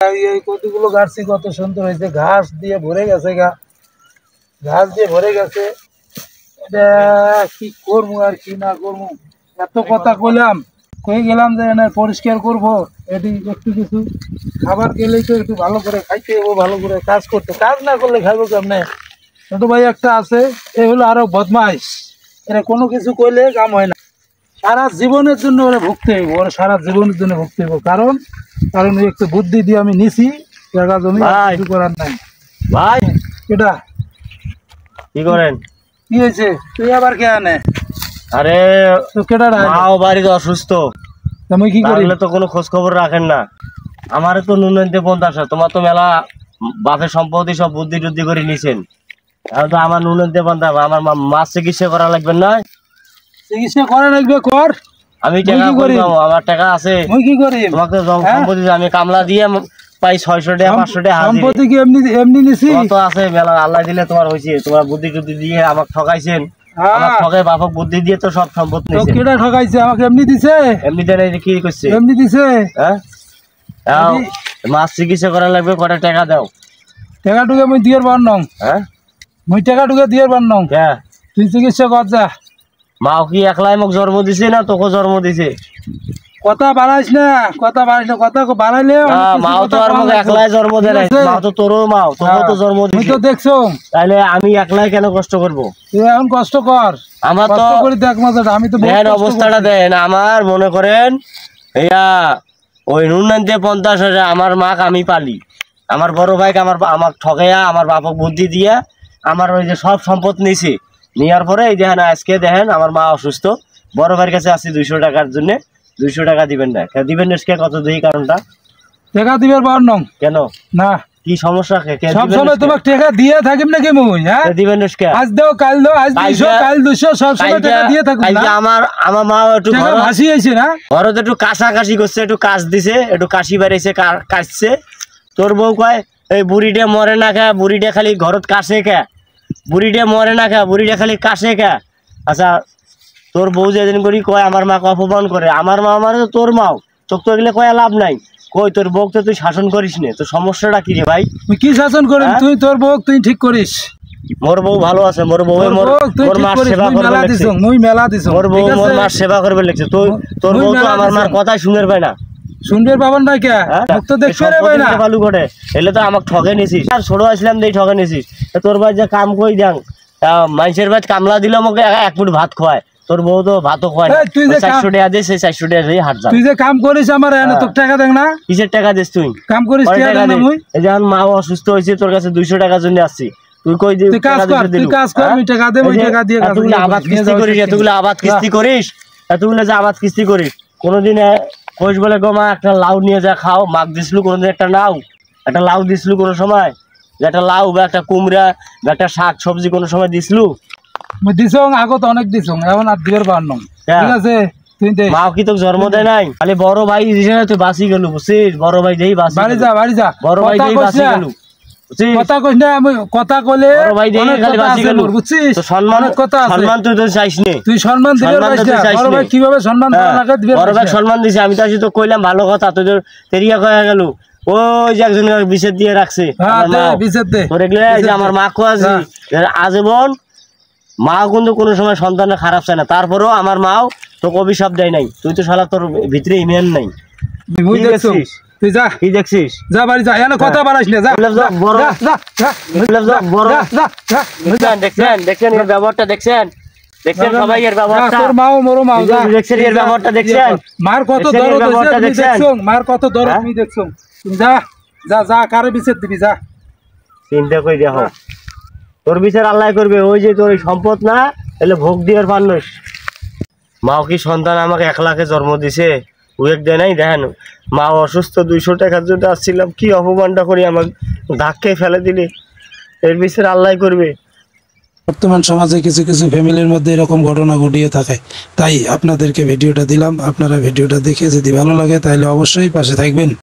এই কতগুলো গাছছি কত সুন্দর হয়েছে, ঘাস দিয়ে ভরে গেছে ঘাস দিয়ে ভরে গেছে। এটা কি করবো আর কি না করবো, এত কথা কইলাম কয়ে গেলাম যে না পরিষ্কার করবো, এটি একটু কিছু খাবার গেলেই তো একটু ভালো করে খাইতে হবো, ভালো করে কাজ করতে, কাজ না করলে খাইবো কেমনে। ছোট ভাই একটা আছে, এ হলো আরো বদমাইশ, এরা কোনো কিছু কইলে কাম হয় না, সারা জীবনের জন্য ওরা ভুগতে হইব, ওরা সারা জীবনের জন্য ভুগতে হইব। কারণ একটু বুদ্ধি দিয়ে আমি নিছি, জায়গা জমি কিছু করার নাই। ভাই এটা কি করেন? কি হয়েছে তুই আবার কে আনে? আরে কেটা মাও বাড়িতে অসুস্থ, তুমি কি করি? তো কোনো খোঁজ খবর রাখেন না। আমারে তো নুন আনতে 50, তোমার তো মেলা বাপের সম্পত্তি সব বুদ্ধি টুদ্ধি করে নিছেন, এখন তো আমার নুন আনতে 50, আমার মাছ চিকিৎসা করা লাগবে না? চিকিৎসা করা লাগবে, কর। আমি টাকা করি, আমার টাকা আছে। মুই কি করি? তোমাকে সম্পত্তি আমি কামলা দিয়ে পাই 600 টাকা 500 টাকা। সম্পত্তি কি এমনি এমনি নিছি? কত আছে মেলা, আল্লাহ দিলে তোমার হইছে, তোমার বুদ্ধি টুদ্ধি দিয়ে আমাকে ঠকাইছেন। আমার ঠকাই বাপক বুদ্ধি দিয়ে তো সব সম্পত্তি নিছে। কেডা ঠকাইছে? আমাকে এমনি দিছে? এমনি দেন কি করছে? এমনি দিছে। হ্যাঁ দাও, মাছ চিকিৎসা করা লাগবে, কত টাকা দাও? টাকা টুকে মুই দিয়ার পার নং। হ্যাঁ মুই টাকা টুকে দিয়ার পার নং। হ্যাঁ তুই চিকিৎসা কর যা। মাও কি একলাই মোক জন্ম দিছে না তোকে জন্ম দিছে? কথা বাড়াইস না, কথা বাড়াইস না, কথা বাড়াইলে মাও তো আর মোক একলাই জন্ম দেয় না, মাও তো তোরও মাও, তোকে তো জন্ম দিছে। তুই তো দেখছো, তাইলে আমি একলাই কেন কষ্ট করব? তুই এখন কষ্ট কর, আমার তো কষ্ট করে দেখ মজাটা। আমি তো দেন অবস্থাটা দেন, আমার মনে করেন ইয়া ওই নুন আনতে 50, আমার মাক আমি পালি, আমার বড় ভাইকে আমার ঠকাইয়া আমার বাপক বুদ্ধি দিয়া আমার ওই যে সব সম্পদ নিছে, নেওয়ার পরে এই দেখেন আজকে দেখেন আমার মা অসুস্থ, বড় ভাইয়ের কাছে আসছি 200 টাকার জন্য। 200 টাকা দিবেন না? দিবেন না কত দেই কারণটা? টাকা দিবার পার নং কেন? না কি সমস্যা? সব সময় তোমাকে টাকা দিয়ে থাকিম নাকি মুই? হ্যাঁ দিবেন না? আজ দাও কাল দাও, আজ 200 কাল 200, সব সময় টাকা দিয়ে থাকুন না। আমার মা একটু ভাসি আইছে না, ঘরতে একটু কাশি করছে, একটু কাশ দিছে, একটু কাশি বাড়াইছে, কাশছে। তোর বউ কয় এই বুড়িটা মরে না খা, বুড়িটা খালি ঘরত কাশে খা, বুড়িটা মরে না খা, বুড়িটা খালি কাশে খা। আচ্ছা তোর বউ যেদিন করি কয় আমার মাকে অপমান করে, আমার মা আমার তোর মাও, তোকে তো এগুলো কয়া লাভ নাই। কই তোর বউ তো তুই শাসন করিস নে, তোর সমস্যাটা কি রে ভাই? তুই কি শাসন করিস? তুই তোর বউ তুই ঠিক করিস। মোর বউ ভালো আছে, মোর বউ মোর মার সেবা করবে লাগছে, মুই মেলা দিছ, মোর বউ মোর মার সেবা করবে লাগছে। তোর বউ তো আমার মার কথাই শুনতে পায় না। শুনবে পাবেন না কে? মুখ তো দেখতে পাবে না। ভালো করে এলে তো আমাকে ঠকে নিছিস, আর ছোট আসলাম দেই ঠকে নিছিস। তোর ভাই যে কাম কই দেন, মানুষের ভাই কামলা দিল আমাকে 1 ফুট ভাত খাওয়ায়, তোর বউ তো ভাতও খাওয়ায় না। 400 টাকা দিস, সেই 400 টাকা দিয়ে হাট যা। তুই যে কাম করিস আমার এনে তোকে টাকা দেন না? কিসের টাকা দিস তুই? কাম করিস টাকা দেন না মুই? এই যখন মা অসুস্থ হইছে তোর কাছে 200 টাকার জন্য আসছি, তুই কই দিস? তুই কাজ কর, তুই কাজ কর, আমি টাকা দেব, ওই টাকা দিয়ে কাজ। তুই আবাদ কিস্তি করিস, এতগুলো আবাদ কিস্তি করিস, এতগুলো যে আবাদ কিস্তি করিস, কোনদিন কইস বলে গো মা একটা লাউ নিয়ে যা খাও, মাগ দিছলু কোনদিন? একটা লাউ দিছলু কোনো সময়? যে একটা লাউ বা একটা কুমড়া বা একটা শাক সবজি কোনো সময় দিছলু? মই দিছ আগত অনেক দিছ, এখন আর দিবার পার নং। ঠিক আছে তুই দে। মাও কি তোকে জন্ম দেয় নাই? খালি বড় ভাই দিছে না, তুই বাঁচি গেলু, বুঝছিস? বড় ভাই দেই বাঁচি, বাড়ি যা, বাড়ি যা, বড় ভাই দেই বাঁচি গেলু, বুঝছিস? কথা কইস না, আমি কথা কইলে বড় ভাই দেই খালি বাঁচি গেলু, বুঝছিস? তো সম্মান কথা আছে, সম্মান তুই তো চাইস নে, তুই সম্মান দিতে পারিস না। বড় ভাই কিভাবে সম্মান দেওয়া লাগে দিবে? বড় ভাই সম্মান দিছে, আমি তো আসি তো কইলাম ভালো কথা, তুই তো তেরিয়া কয়া গেল। ওই যে একজন বিছেদ দিয়ে রাখছে, আমার মা কোয়াছি আজীবন মা কিন্তু কোনো সময় সন্তানের খারাপ চায় না, তারপরেও আমার মাও তোকে অভিশাপ দেয় নাই। তুই তো শালা তোর ভিতরে ইমান নাই, তুই যা, কি দেখছিস? যা বাড়ি যা, এনে কথা বাড়াইস না, যা দেখছেন দেখছেন এর ব্যবহারটা দেখছেন, দেখছেন সবাই এর ব্যবহারটা, তোর মাও মোরও মাও, যা দেখছেন এর ব্যবহারটা দেখছেন, মার কত দরদ হইছে তুমি দেখছো, মার কত দরদ তুমি দেখছো। যা যা যা, কারে বিচার দিবি যা, চিন্তা কই দেখো তোর বিচার আল্লাহ করবে। ওই যে তোর সম্পদ না এলে ভোগ দিয়ার পারনস। মাও কি সন্তান আমাকে 1 লাখে জন্ম দিছে, উয়েক দেয় নাই? দেখেন মা অসুস্থ, 200 টাকার জন্য আসছিলাম, কি অপমানটা করি আমাকে ধাক্কে ফেলে দিলে, এর বিচার আল্লাহ করবে। বর্তমান সমাজে কিছু কিছু ফ্যামিলির মধ্যে এরকম ঘটনা ঘটিয়ে থাকে, তাই আপনাদেরকে ভিডিওটা দিলাম। আপনারা ভিডিওটা দেখে যদি ভালো লাগে তাহলে অবশ্যই পাশে থাকবেন।